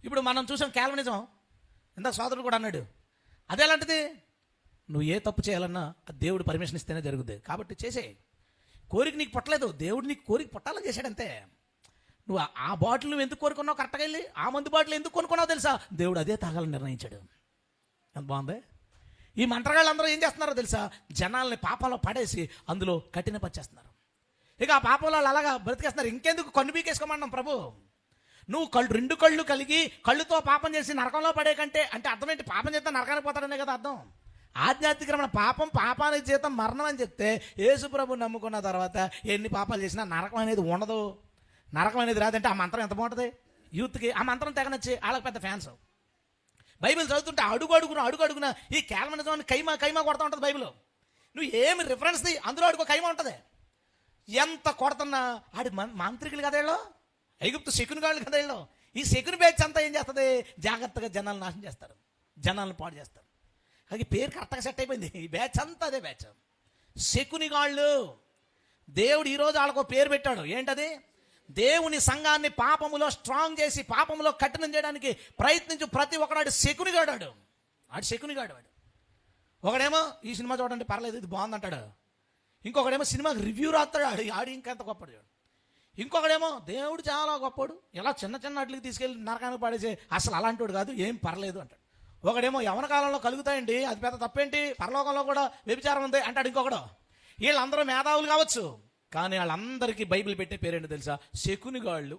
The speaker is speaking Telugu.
ఇప్పుడు మనం చూసాం కాల్వినిజం, ఇందాక సోదరుడు కూడా అన్నాడు, అదే అలాంటిది. నువ్వు ఏ తప్పు చేయాలన్నా అది దేవుడు పర్మిషన్ ఇస్తేనే జరుగుద్ది. కాబట్టి చేసే కోరిక నీకు పుట్టలేదు, దేవుడు నీకు కోరిక పుట్టాలని చేశాడంతే. నువ్వు ఆ బాటిల్ నువ్వు ఎందుకు కోరుకున్నావు, కరెక్ట్గా వెళ్ళి ఆ మందు బాటిల్ ఎందుకు కొనుక్కున్నావు తెలుసా, దేవుడు అదే తాగాలని నిర్ణయించాడు. ఎంత బాగుంది. ఈ మంత్రగాళ్ళందరూ ఏం చేస్తున్నారో తెలుసా, జనాల్ని పాపంలో పడేసి అందులో కఠినపరిచేస్తున్నారు. ఇక ఆ పాపంలో వాళ్ళు అలాగా బ్రతికేస్తున్నారు. ఇంకెందుకు కన్ను బీకేసుకోమన్నాం ప్రభు. నువ్వు రెండు కళ్ళు కలిగి కళ్ళుతో పాపం చేసి నరకంలో పడే కంటే, అంటే అర్థం ఏంటి, పాపం చేస్తే నరకానికి పోతాడనే కదా అర్థం. ఆధ్యాత్మికమైన పాపానికి జీతం మరణం అని చెప్తే, యేసు ప్రభు నమ్ముకున్న తర్వాత ఎన్ని పాపాలు చేసినా నరకం అనేది ఉండదు, నరకం అనేది రాదంటే ఆ మంత్రం ఎంత బాగుంటుంది. యూత్కి ఆ మంత్రం తెగనొచ్చి వాళ్ళకి పెద్ద ఫ్యాన్స్. బైబిల్ చదువుతుంటే అడుగు అడుగున ఈ కాల్వినిజం కైమా కొడతా ఉంటుంది బైబిల్. నువ్వు ఏమి రిఫరెన్స్ అందులో అడుగు కైమా ఉంటుంది. ఎంత కొడుతున్నా ఆడి మాంత్రికులు కదా వీళ్ళు, ఐగుప్తు శకుని గాళ్ళు కదా వీళ్ళు. ఈ శకుని బ్యాచ్ అంతా ఏం చేస్తుంది, జాగ్రత్తగా జనాలను నాశనం చేస్తారు, జనాలను పాడు చేస్తారు. అది పేరు కరెక్ట్గా సెట్ అయిపోయింది. ఈ బ్యాచ్ అంతా అదే బ్యాచ్, శకుని గాళ్ళు. దేవుడు ఈరోజు వాళ్ళకు పేరు పెట్టాడు. ఏంటది, దేవుని సంఘాన్ని పాపములో స్ట్రాంగ్ చేసి పాపములో కఠినం చేయడానికి ప్రయత్నించు ప్రతి ఒక్కడాడు శకునిగాడాడు. ఆడు శకునిగాడు. వాడు ఒకడేమో ఈ సినిమా చూడండి పర్లేదు ఇది బాగుందంటాడు, ఇంకొకడేమో సినిమాకి రివ్యూ రాస్తాడు, ఆడు ఇంకెంత గొప్పడు. ఇంకొకడేమో దేవుడు చాలా గొప్పడు, ఇలా చిన్న వాటికి తీసుకెళ్ళి నరకానికి పడేసే అసలు అలాంటి వాడు కాదు, ఏం పర్లేదు అంటాడు. ఒకడేమో యవన కాలంలో కలుగుతాయండి, అది పెద్ద తప్పేంటి, పరలోకంలో కూడా వ్యభిచారం ఉంది అంటాడు ఇంకొకడు. వీళ్ళందరూ మేధావులు కావచ్చు, కానీ వాళ్ళందరికీ బైబిల్ పెట్టే పేరేంటో తెలుసా, శకునిగాళ్ళు.